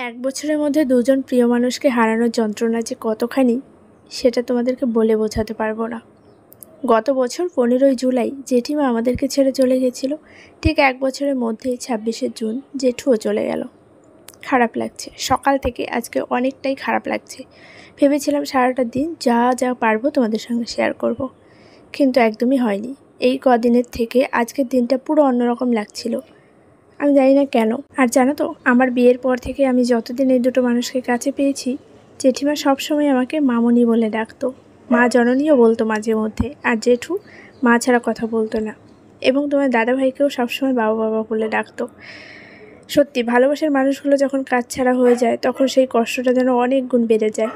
এক বছরের মধ্যে দুজন প্রিয় মানুষকে হারানোর যন্ত্রণা যে কতখানি সেটা তোমাদেরকে বলে বোঝাতে পারবো না। গত বছর 15ই জুলাই জেঠিমা আমাদেরকে ছেড়ে চলে গেছিল। ঠিক এক বছরের মধ্যেই 26শে জুন জেঠুও চলে গেল। খারাপ লাগছে, সকাল থেকে আজকে অনেকটাই খারাপ লাগছে। ভেবেছিলাম সারাটা দিন যা যা পারবো তোমাদের সঙ্গে শেয়ার করব, কিন্তু একদমই হয়নি। এই কদিনের থেকে আজকের দিনটা পুরো অন্যরকম লাগছিল, আমি জানি না কেন। আর জানো তো, আমার বিয়ের পর থেকে আমি যতদিন এই দুটো মানুষকে কাছে পেয়েছি, জেঠিমা সবসময় আমাকে মামনি বলে ডাকতো, মা জননীও বলতো মাঝে মধ্যে, আর জেঠু মা ছাড়া কথা বলতো না, এবং তোমার দাদাভাইকেও সবসময় বাবা বাবা বলে ডাকতো। সত্যি ভালোবাসার মানুষগুলো যখন কাজ ছাড়া হয়ে যায় তখন সেই কষ্টটা যেন অনেক গুণ বেড়ে যায়।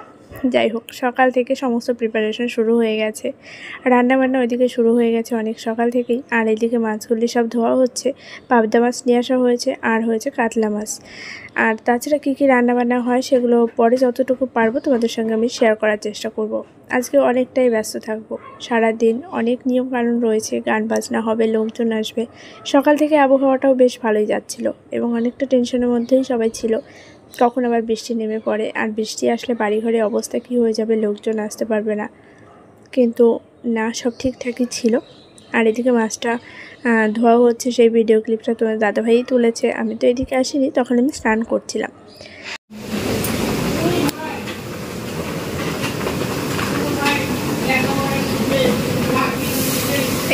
যাই হোক, সকাল থেকে সমস্ত প্রিপারেশন শুরু হয়ে গেছে, রান্নাবান্না ওইদিকে শুরু হয়ে গেছে অনেক সকাল থেকেই। আর এইদিকে মাছগুলি সব ধোয়া হচ্ছে, পাবদা মাছ নিয়ে আসা হয়েছে, আর হয়েছে কাতলা মাছ। আর তাছাড়া কী কী রান্নাবান্না হয় সেগুলো পরে যতটুকু পারবো তোমাদের সঙ্গে আমি শেয়ার করার চেষ্টা করব। আজকে অনেকটাই ব্যস্ত থাকবো, সারাদিন অনেক নিয়মকানুন রয়েছে, গান বাজনা হবে, লোকজন আসবে। সকাল থেকে আবহাওয়াটাও বেশ ভালোই যাচ্ছিল এবং অনেকটা টেনশনের মধ্যেই সবাই ছিল, কখন আবার বৃষ্টি নেমে পড়ে, আর বৃষ্টি আসলে বাড়িঘরে অবস্থা কী হয়ে যাবে, লোকজন আসতে পারবে না। কিন্তু না, সব ঠিকঠাকই ছিল। আর এদিকে মাছটা ধোয়া হচ্ছে, সেই ভিডিও ক্লিপটা তোমার দাদাভাই তুলেছে, আমি তো এদিকে আসিনি, তখন আমি স্নান করছিলাম।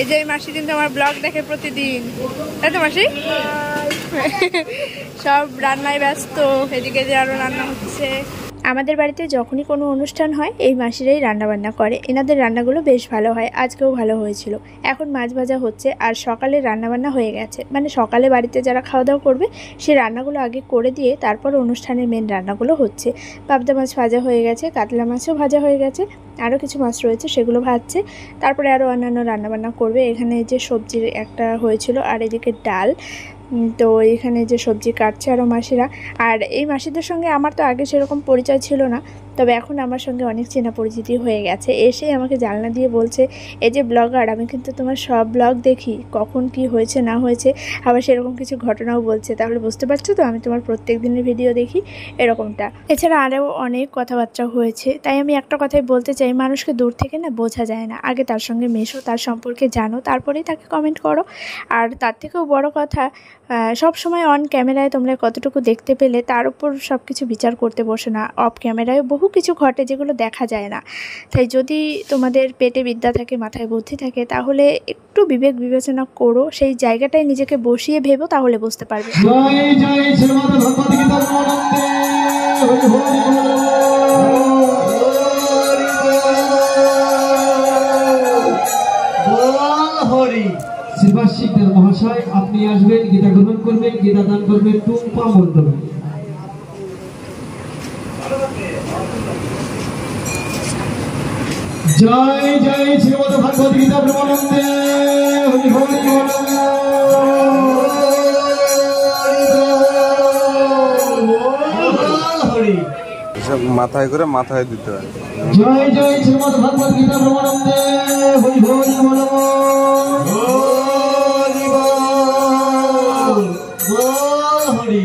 এই যে মাসি কিন্তু আমার ব্লগ দেখে প্রতিদিন, তাই তো মাসি? সব রান্নায় ব্যস্ত, এদিকে যে আরও রান্না হচ্ছে। আমাদের বাড়িতে যখনই কোনো অনুষ্ঠান হয় এই মাসিরাই রান্নাবান্না করে, এনাদের রান্নাগুলো বেশ ভালো হয়, আজকেও ভালো হয়েছিল। এখন মাছ ভাজা হচ্ছে, আর সকালে রান্নাবান্না হয়ে গেছে, মানে সকালে বাড়িতে যারা খাওয়া দাওয়া করবে সে রান্নাগুলো আগে করে দিয়ে তারপর অনুষ্ঠানের মেন রান্নাগুলো হচ্ছে। পাবদা মাছ ভাজা হয়ে গেছে, কাতলা মাছও ভাজা হয়ে গেছে, আরও কিছু মাছ রয়েছে সেগুলো ভাজছে, তারপরে আরও অন্যান্য রান্নাবান্না করবে। এখানে যে সবজির একটা হয়েছিল, আর এদিকে ডাল। তো এখানে যে সবজি কাটছে আরও মাসিরা। আর এই মাসিদের সঙ্গে আমার তো আগে সেরকম পরিচয় ছিল না, তবে এখন আমার সঙ্গে অনেক চেনা পরিচিতি হয়ে গেছে। এসেই আমাকে জানলা দিয়ে বলছে, এই যে ব্লগার, আমি কিন্তু তোমার সব ব্লগ দেখি, কখন কি হয়েছে না হয়েছে, আবার সেরকম কিছু ঘটনাও বলছে। তাহলে বুঝতে পারছো তো, আমি তোমার প্রত্যেক দিনের ভিডিও দেখি, এরকমটা। এছাড়া আরও অনেক কথাবার্তা হয়েছে। তাই আমি একটা কথাই বলতে চাই, মানুষকে দূর থেকে না বোঝা যায় না, আগে তার সঙ্গে মেশো, তার সম্পর্কে জানো, তারপরেই তাকে কমেন্ট করো। আর তার থেকেও বড় কথা, সব সময় অন ক্যামেরায় তোমরা কতটুকু দেখতে পেলে তার উপর সব কিছু বিচার করতে বসে না। অফ ক্যামেরায় বহু কিছু ঘটে যেগুলো দেখা যায় না। তাই যদি তোমাদের পেটে বিদ্যা থাকে, মাথায় বুদ্ধি থাকে, তাহলে একটু বিবেক বিবেচনা করো, সেই জায়গাটায় নিজেকে বসিয়ে ভেবো, তাহলে বুঝতে পারবে। শিক্ষক মহাশয়, আপনি আসবেন, গীতা গ্রহণ করবেন, গীতা দান করবেন টুম্পা মণ্ডল। জয় জয় শ্রীমদ ভাগবত গীতা ব্রহ্মানন্দে হরি হরি বল। মাথায় করে মাথায় দিতে হয়। জয় জয় শ্রীমদ ভাগবত গীতা ব্রহ্মানন্দে হরি হরি বল। হরি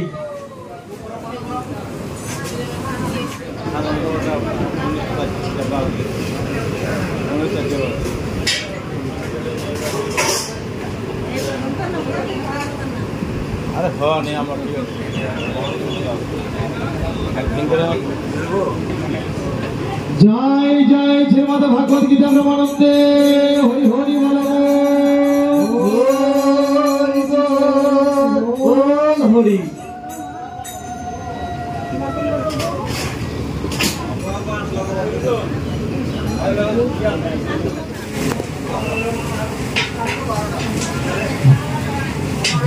আরে হয়নি আমার জয় জয় শ্রীমদ ভাগবত গীতা ব্রহ্মানন্দে হরি হরি বল। হরি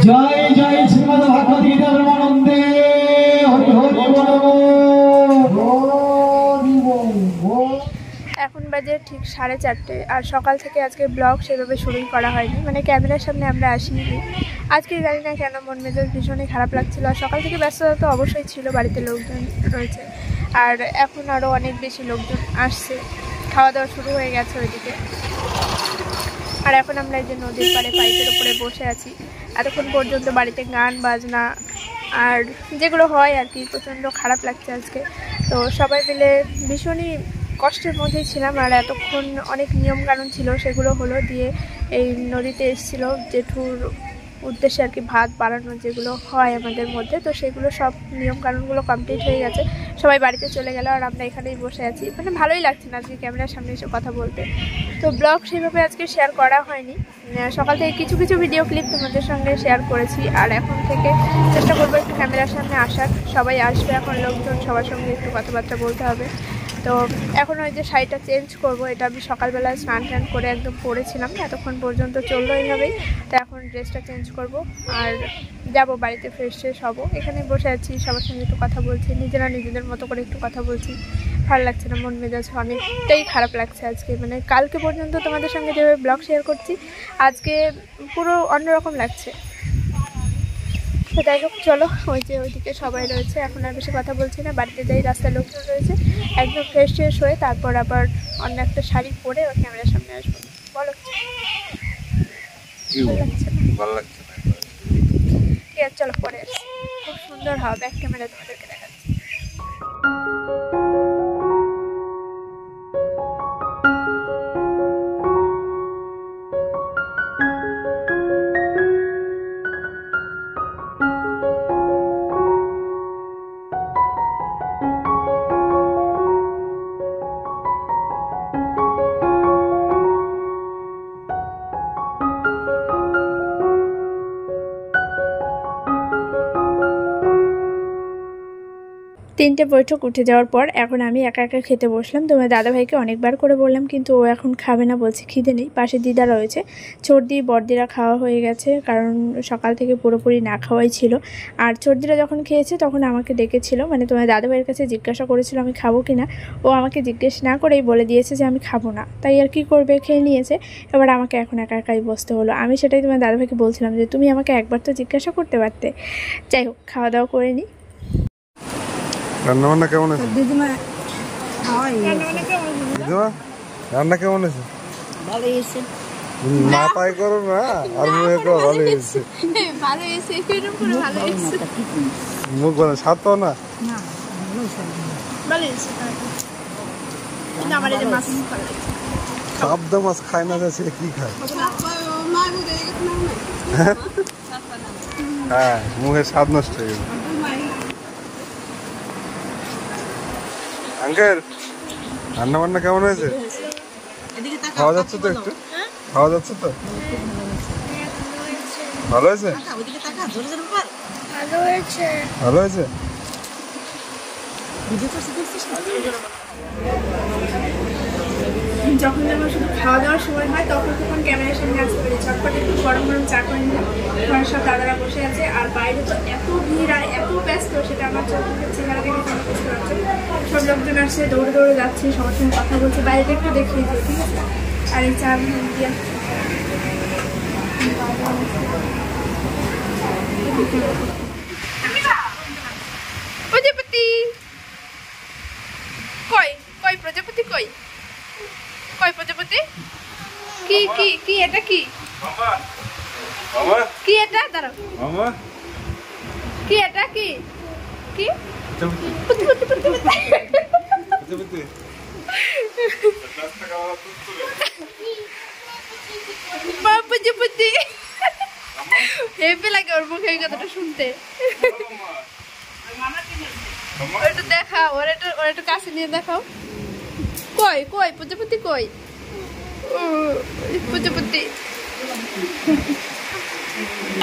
জয় জয় শ্রীমদ ভাগবত গীতা ব্রহ্মানন্দে হরি হরি বল। এখন বাজে ঠিক 4:30, আর সকাল থেকে আজকে ব্লগ সেভাবে শুরুই করা হয়নি, মানে ক্যামেরার সামনে আমরা আসিনি। আজকে জানি না কেন মন মেজাজ ভীষণই খারাপ লাগছিল। আর সকাল থেকে ব্যস্ততা তো অবশ্যই ছিল, বাড়িতে লোকজন রয়েছে, আর এখন আরও অনেক বেশি লোকজন আসছে, খাওয়া দাওয়া শুরু হয়ে গেছে ওইদিকে। আর এখন আমরা এই যে নদীর পাড়ে পাইপের উপরে বসে আছি, এতক্ষণ পর্যন্ত বাড়িতে গান বাজনা আর যেগুলো হয় আর কি, প্রচণ্ড খারাপ লাগছে আজকে। তো সবাই মিলে ভীষণই কষ্টের মধ্যেই ছিলাম। আর এতক্ষণ অনেক নিয়মকানুন ছিল, সেগুলো হলো দিয়ে এই নদীতে এসেছিলো জেঠুর উদ্দেশ্যে আর কি, ভাত বাড়ানো যেগুলো হয় আমাদের মধ্যে, তো সেগুলো সব নিয়মকানুনগুলো কমপ্লিট হয়ে গেছে। সবাই বাড়িতে চলে গেল আর আমরা এখানেই বসে আছি। মানে ভালোই লাগছে না আজকে ক্যামেরার সামনে এসে কথা বলতে। তো ব্লগ সেভাবে আজকে শেয়ার করা হয়নি। সকাল থেকে কিছু কিছু ভিডিও ক্লিপ তোমাদের সঙ্গে শেয়ার করেছি, আর এখন থেকে চেষ্টা করবো একটু ক্যামেরার সামনে আসার। সবাই আসবে এখন, লোকজন সবার সঙ্গে একটু কথাবার্তা বলতে হবে। তো এখন ওই যে শাড়িটা চেঞ্জ করব, এটা আমি সকালবেলা স্নান টান করে একদম পরেছিলাম, এতক্ষণ পর্যন্ত চললো এইভাবেই। তো এখন ড্রেসটা চেঞ্জ করব আর যাব বাড়িতে, ফ্রেশ ফ্রেশ হবো। এখানে বসে আছি, সবার সঙ্গে একটু কথা বলছি, নিজেরা নিজেদের মতো করে একটু কথা বলছি। ভালো লাগছে না, মন মেজাজ অনেকটাই খারাপ লাগছে আজকে। মানে কালকে পর্যন্ত তোমাদের সঙ্গে যেভাবে ব্লগ শেয়ার করছি, আজকে পুরো অন্যরকম লাগছে। তো যাই হোক, চলো ওই যে ওইদিকে সবাই রয়েছে, এখন আর বেশি কথা বলছি না, বাড়িতে যাই। রাস্তায় লোকজন রয়েছে, একদম ফ্রেশ ফ্রেশ হয়ে তারপর আবার অন্য একটা শাড়ি পরে ওই ক্যামেরার সামনে আসবো। বলো, ভালো লাগছে না? ঠিক আছে, চলো পরে আসছি। খুব সুন্দর হবে, ব্যাক ক্যামেরা তোমাদেরকে দেখাচ্ছি। তিনটে বৈঠক উঠে যাওয়ার পর এখন আমি একা একা খেতে বসলাম। তোমার দাদাভাইকে অনেকবার করে বললাম, কিন্তু ও এখন খাবে না, বলছে খিদে নেই। পাশে দিদা রয়েছে, চর্দি বড়দিরা খাওয়া হয়ে গেছে, কারণ সকাল থেকে পুরোপুরি না খাওয়াই ছিল। আর চর্দিরা যখন খেয়েছে তখন আমাকে ডেকেছিল, মানে তোমার দাদাভাইয়ের কাছে জিজ্ঞাসা করেছিল আমি খাবো কি না। ও আমাকে জিজ্ঞেস না করেই বলে দিয়েছে যে আমি খাবো না, তাই আর কি করবে, খেয়ে নিয়েছে। এবার আমাকে এখন একা একাই বসতে হলো। আমি সেটাই তোমার দাদাভাইকে বলছিলাম যে তুমি আমাকে একবার তো জিজ্ঞাসা করতে পারতে। যাই হোক, খাওয়া দাওয়া করে নিই। রান্না বান্না কেমন আছে দিদিমা? রান্না কেমন আছে? ভালো হয়েছে। মাথায় করো না আর মুখে করো ভালো হয়েছে। ভালো হয়েছে, এরকম করে ভালো হয়েছে। মুখ বলে স্বাদ পাও না? ভালো হয়েছে। কিন্তু আমার এই যে মাছ ভালো লাগছে। পাবদা মাছ খায় না, যাচ্ছে কি খায়? হ্যাঁ, মুখের স্বাদ নষ্ট হয়ে গেল। আঙ্কেল, রান্না বান্না কেমন হয়েছে? খাওয়া যাচ্ছে তো? একটু খাওয়া যাচ্ছে তো? ভালো হয়েছে? ভালো হয়েছে। যখন যখন শুধু খাওয়া দাওয়ার সময় হয় তখন ক্যামেরার সামনে আসতে পারি। চটপট একটু গরম গরম চা করে নিলাম। ঘরের সব দাদারা বসে আছে, আর বাইরে তো এত ভিড় আর এত ব্যস্ত, সেটা আমার চোখের চেহারা দেখে কোনো বুঝতে পারছে। সব লোকজন আসছে, দৌড়ে দৌড়ে যাচ্ছে, সবার সঙ্গে কথা বলছে। বাইরেটা একটু দেখিয়ে দিই, ঠিক আছে? আর এই চা দিয়ে প্রজাপতি কই? কই প্রজাপতি কই? কই প্রজাপতি? কি কি কি এটা কি? মামা কি এটা? দাঁড়াও, মামা কি এটা? কি কি? প্রজাপতি হেপি লাগে ওর মুখে এই কথাটা শুনতে। ওটা দেখাও, ওর একটু কাছে নিয়ে দেখাও। কই কই প্রজাপতি কই? প্রজাপতি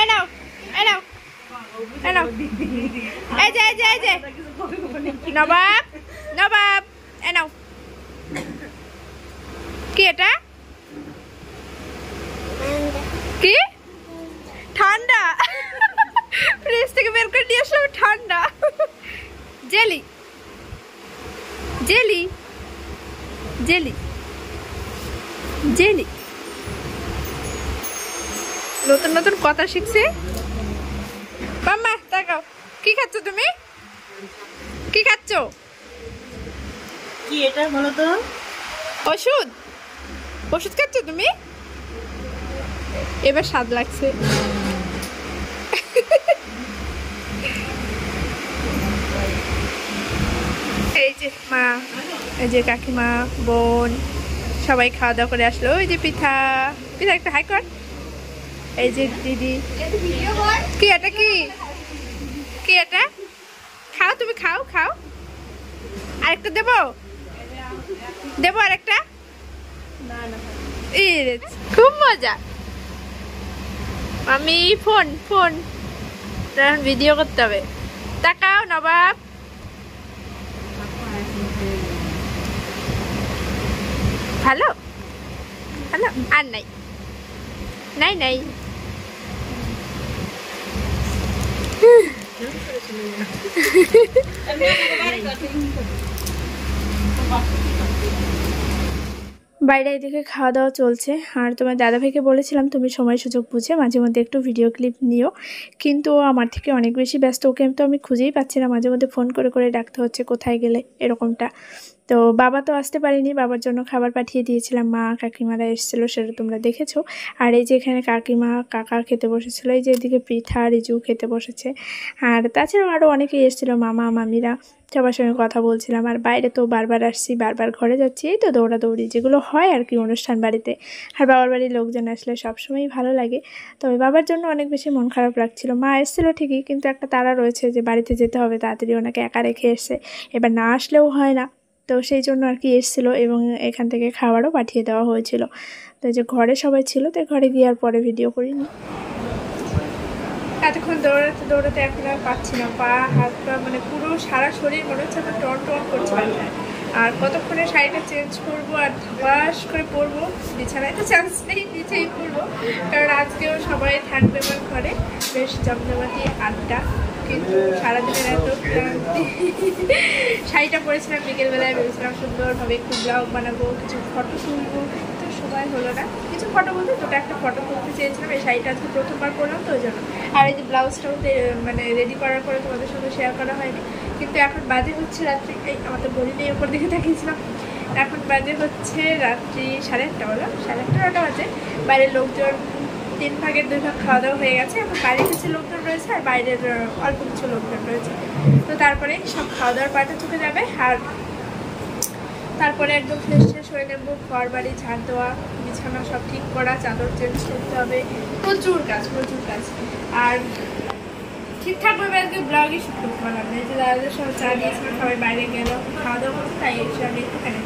এনাও এনাও এনাও, এই যে এই যে এই যে নবাব নবাব এনাও। কি এটা? কি? ঠান্ডা। ফ্রিজ থেকে বের করে নিয়ে আসলাম ঠান্ডা। জেলি জেলি জেলি জেলি, নতুন নতুন কথা শিখছে। মাম্মা তাকাও, কি খাচ্ছ তুমি? কি খাচ্ছ? কি এটা বলো তো? ওষুধ? ওষুধ খাচ্ছ তুমি? এবার স্বাদ লাগছে। যে মা, এই যে কাকিমা, বোন সবাই খাওয়া দাওয়া করে আসলো। ওই যে পিঠা পিঠা একটা হাই কর। এই যে দিদি, কি এটা কি কি এটা? খাও তুমি, খাও খাও। আরেকটা দেবো দেবো আরেকটা? খুব মজা। আমি ফোন ফোন ভিডিও করতে হবে। তাকাও নবাব। ভালো ভালো। আর নাই নাই নাই। বাইরে এদিকে খাওয়া দাওয়া চলছে। আর তোমার দাদাভাইকে বলেছিলাম তুমি সময় সুযোগ বুঝে মাঝে মধ্যে একটু ভিডিও ক্লিপ নিও, কিন্তু ও আমার থেকে অনেক বেশি ব্যস্ত। ওকে তো আমি খুঁজেই পাচ্ছি না, মাঝে মধ্যে ফোন করে করে ডাকতে হচ্ছে কোথায় গেলে এরকমটা। তো বাবা তো আসতে পারিনি, বাবার জন্য খাবার পাঠিয়ে দিয়েছিলাম। মা কাকিমারা এসেছিলো, সেটা তোমরা দেখেছো। আর এই যে এখানে কাকিমা কাকা খেতে বসেছিলো, এই যে এদিকে পৃথা রিজু খেতে বসেছে। আর তাছাড়াও আরও অনেকেই এসেছিলো, মামা মামিরা, সবার সঙ্গে কথা বলছিলাম। আর বাইরে তো বারবার আসছি, বারবার ঘরে যাচ্ছি, এই তো দৌড়াদৌড়ি যেগুলো হয় আর কি অনুষ্ঠান বাড়িতে। আর বাবার বাড়ির লোকজন আসলে সবসময়ই ভালো লাগে। তবে বাবার জন্য অনেক বেশি মন খারাপ লাগছিলো। মা এসেছিলো ঠিকই, কিন্তু একটা তাড়া রয়েছে যে বাড়িতে যেতে হবে, তাড়াতাড়ি ওনাকে একা রেখে এসছে, এবার না আসলেও হয় না। তো সেই জন্য আর কি এসেছিলো, এবং এখান থেকে খাবারও পাঠিয়ে দেওয়া হয়েছিল। তো যে ঘরে সবাই ছিল, তো ঘরে গিয়ে আর পরে ভিডিও করিনি। এতক্ষণ দৌড়াতে দৌড়াতে এখন আর পাচ্ছি না, পা হাত পা মানে পুরো সারা শরীর মনে হচ্ছে তো টন টন করছে। আর কতক্ষণে শাড়িটা চেঞ্জ করবো আর বাস করে পরবো, বিছানায় তো চান্স নেই, নিচেই পরবো, কারণ আজকেও সবাই থাকবে আমার ঘরে। বেশ জমজমাটি আড্ডা, কিন্তু সারাদিনের এত ক্লান্তি। শাড়িটা পরেছিলাম বিকেলবেলায়, ভেবেছিলাম সুন্দরভাবে একটু ব্লগ বানাবো, কিছু ফটো তুলবো, তো সময় হলো না। কিছু ফটো বলতে দুটো একটা ফটো তুলতে চেয়েছিলাম। এই শাড়িটা আজকে প্রথমবার পরলাম তো ওই জন্য। আর এই যে ব্লাউজটাও মানে রেডি করার পরে তোমাদের সঙ্গে শেয়ার করা হয়নি। কিন্তু এখন বাজে হচ্ছে রাত্রি, এই আমাদের বলিনি ওপর দিকে তাকিয়েছিলাম, এখন বাজে হচ্ছে রাত্রি 8:30, বলো 8:30 বাজে। বাইরের লোকজন 3 ভাগের 2 ভাগ খাওয়া দাওয়া হয়ে গেছে। এখন বাইরে কিছু লোকজন রয়েছে আর বাইরের অল্প কিছু লোকজন রয়েছে। তো তারপরে সব খাওয়া দাওয়ার পাটা চুকে যাবে। আর তারপরে একদম ফ্রেশ হয়ে নেবো, ঘর বাড়ি ঝাড় দেওয়া, বিছানা সব ঠিক করা, চাদর চেঞ্জ করতে হবে, প্রচুর কাজ প্রচুর কাজ। আর ঠিকঠাকভাবে আজকে ব্লগই শুট করতে পারলাম না। এই যে দাদাদের সব চা দিয়েছিলাম, সবাই বাইরে গেল খাওয়া দাওয়া করতে, তাই এসে আমি একটুখানি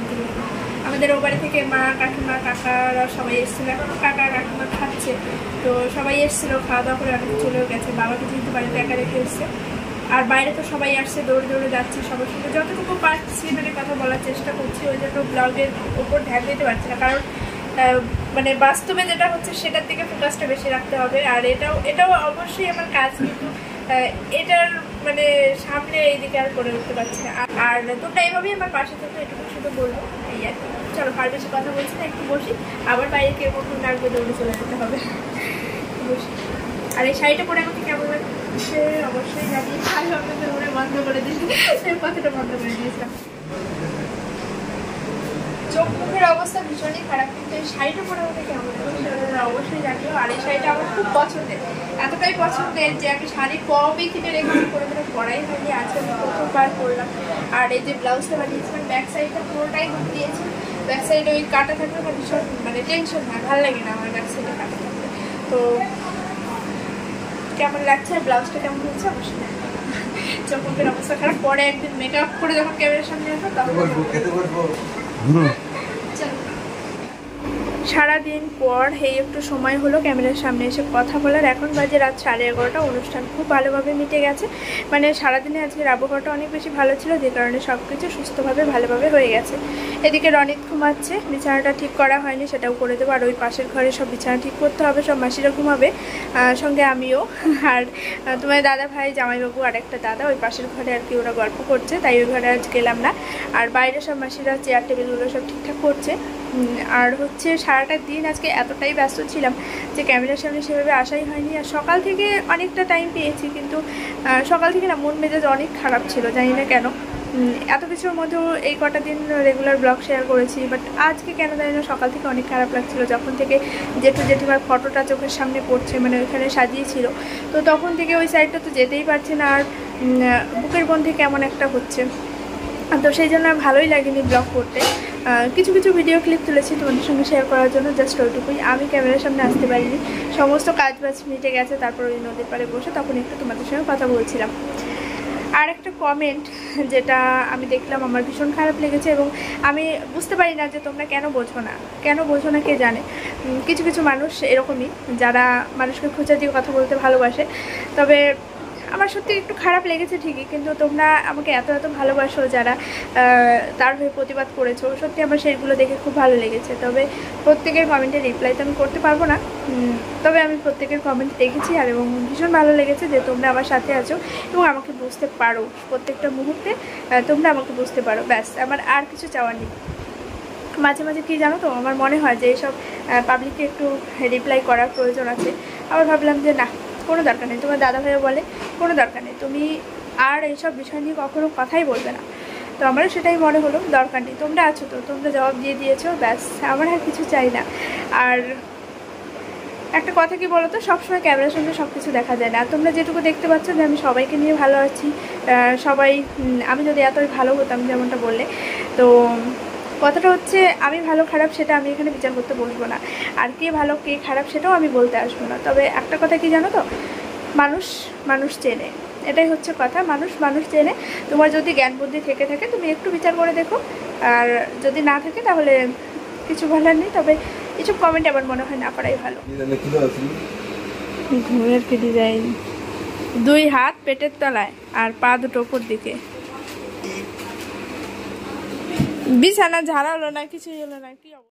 আমাদের ও বাড়ি থেকে মা কাকিমা কাকারা সবাই এসেছিলো। এখনও কাকা কাকিমা খাচ্ছে, তো সবাই এসেছিলো, খাওয়া দাওয়া করে অনেক চলেও গেছে। বাবাকে যেহেতু বাড়িতে একা রেখে এসছে। আর বাইরে তো সবাই আসছে, দৌড়ে দৌড়ে যাচ্ছি, সবার সঙ্গে যতটুকু পারছি মানে কথা বলার চেষ্টা করছি। ওই জন্য ব্লগের ওপর ধ্যান দিতে পারছি না, কারণ মানে বাস্তবে যেটা হচ্ছে সেটার দিকে ফোকাসটা বেশি রাখতে হবে। আর এটাও অবশ্যই আমার কাজ, কিন্তু এটার মানে সামনে এইদিকে আর করে উঠতে পারছি না। আর তোমরা এইভাবেই আমার পাশে থেকে এটুকু শুধু বলবো, এই আর কি। চলো আর বেশি কথা বলছি না, একটু বসি, আবার বাইরে কেউ কখন ডাকবে দৌড়ে চলে যেতে হবে। বসি। আর এই শাড়িটা পরে আমাকে কেমন লাগছে অবশ্যই জানি। আমি আপনাদের মনে বন্ধ করে দিয়েছি, সেই কথাটা বন্ধ করে দিয়েছিলাম। চোখ মুখের অবস্থা ভীষণই খারাপ, কিন্তু এই শাড়িটা পরে আমাকে কেমন লাগছে সেটা অবশ্যই জানিও। আর এই শাড়িটা আমার খুব পছন্দের, এতটাই পছন্দের যে আমি শাড়ি কবে কিনে রেখে করে করে পরাই হয়নি, আজকে আমি প্রথমবার পরলাম। আর এই যে ব্লাউজটা বানিয়েছিলাম, ব্যাক সাইডটা পুরোটাই ঘুরে দিয়েছি। ব্যাক সাইডে ওই কাটা থাকলে আমার ভীষণ মানে টেনশন হয়, ভালো লাগে না আমার ব্যাক সাইডে কাটা থাকলে। তো কেমন লাগছে আর ব্লাউজটা কেমন হচ্ছে অবশ্যই চোখ মুখের অবস্থা খারাপ। পরে একদিন মেকআপ করে যখন ক্যামেরার সামনে আসবো তখন সারাদিন পর এই একটু সময় হলো ক্যামেরার সামনে এসে কথা বলার। এখন বাজে রাত 11:30। অনুষ্ঠান খুব ভালোভাবে মিটে গেছে, মানে সারাদিনে আজকের আবহাওয়াটা অনেক বেশি ভালো ছিল, যে কারণে সব কিছু সুস্থভাবে ভালোভাবে হয়ে গেছে। এদিকে রনিত ঘুমাচ্ছে, বিছানাটা ঠিক করা হয়নি, সেটাও করে দেবো। আর ওই পাশের ঘরে সব বিছানা ঠিক করতে হবে, সব মাসিরা ঘুমাবে, সঙ্গে আমিও। আর তোমার দাদা ভাই জামাইবাবু আর একটা দাদা ওই পাশের ঘরে আর কি ওরা গল্প করছে, তাই ওই ঘরে আজ গেলাম না। আর বাইরে সব মাসিরা চেয়ার টেবিলগুলো সব ঠিকঠাক করছে। আর হচ্ছে সারাটা দিন আজকে এতটাই ব্যস্ত ছিলাম যে ক্যামেরার সামনে সেভাবে আসাই হয়নি। আর সকাল থেকে অনেকটা টাইম পেয়েছি, কিন্তু সকাল থেকে না মন মেজাজ অনেক খারাপ ছিল, জানি না কেন। এত কিছুর মধ্যেও এই কটা দিন রেগুলার ব্লগ শেয়ার করেছি, বাট আজকে কেন জানি না সকাল থেকে অনেক খারাপ লাগছিল। যখন থেকে জেঠিমার ফটোটা চোখের সামনে পড়ছে, মানে ওইখানে সাজিয়েছিল, তো তখন থেকে ওই সাইডটা তো যেতেই পারছে না। আর বুকের বন্ধে কেমন একটা হচ্ছে, তো সেই জন্য আর ভালোই লাগেনি ব্লগ করতে। কিছু কিছু ভিডিও ক্লিপ তুলেছি তোমাদের সঙ্গে শেয়ার করার জন্য, জাস্ট ওইটুকুই। আমি ক্যামেরার সামনে আসতে পারিনি, সমস্ত কাজ বাজ মিটে গেছে, তারপর ওই নদীর পাড়ে বসে তখন একটু তোমাদের সঙ্গে কথা বলছিলাম। আর একটা কমেন্ট যেটা আমি দেখলাম আমার ভীষণ খারাপ লেগেছে, এবং আমি বুঝতে পারি না যে তোমরা কেন বোঝো না কে জানে। কিছু কিছু মানুষ এরকমই যারা মানুষকে খোঁচা দিয়ে কথা বলতে ভালোবাসে। তবে আমার সত্যি একটু খারাপ লেগেছে ঠিকই, কিন্তু তোমরা আমাকে এত এত ভালোবাসো যারা তার হয়ে প্রতিবাদ করেছো, সত্যি আমার সেইগুলো দেখে খুব ভালো লেগেছে। তবে প্রত্যেকের কমেন্টে রিপ্লাই তো আমি করতে পারবো না, তবে আমি প্রত্যেকের কমেন্ট দেখেছি আর এবং ভীষণ ভালো লেগেছে যে তোমরা আমার সাথে আছো এবং আমাকে বুঝতে পারো, প্রত্যেকটা মুহূর্তে তোমরা আমাকে বুঝতে পারো, ব্যাস আমার আর কিছু চাওয়ার নেই। মাঝে মাঝে কী জানো তো, আমার মনে হয় যে এইসব পাবলিককে একটু রিপ্লাই করার প্রয়োজন আছে। আবার ভাবলাম যে না, কোনো দরকার নেই। তোমার দাদা ভাইও বলে কোনো দরকার নেই, তুমি আর এইসব বিষয় নিয়ে কখনো কথাই বলবে না। তো আমারও সেটাই মনে হলো, দরকার নেই, তোমরা আছো তো, তোমরা জবাব দিয়ে দিয়েছো, ব্যাস আমার আর কিছু চাই না। আর একটা কথা কি বলো তো, সবসময় ক্যামেরার সামনে সব কিছু দেখা যায় না। আর তোমরা যেটুকু দেখতে পাচ্ছ যে আমি সবাইকে নিয়ে ভালো আছি, সবাই, আমি যদি এতই ভালো হতাম যেমনটা বললে, তো কথাটা হচ্ছে আমি ভালো খারাপ সেটা আমি এখানে বিচার করতে বসবো না, আর কে ভালো কে খারাপ সেটাও আমি বলতে আসবো না। তবে একটা কথা কি জানো তো, মানুষ চেনে, এটাই হচ্ছে কথা। মানুষ চেনে। তোমার যদি জ্ঞান বুদ্ধি থেকে থাকে তুমি একটু বিচার করে দেখো, আর যদি না থাকে তাহলে কিছু বলার নেই। তবে এসব কমেন্ট আমার মনে হয় না করাই ভালো। ঘুমের কি ডিজাইন, 2 হাত পেটের তলায় আর পা দুটো উপর দিকে, বিছানা ঝাড়া হলো না, কিছুই হলো না, কি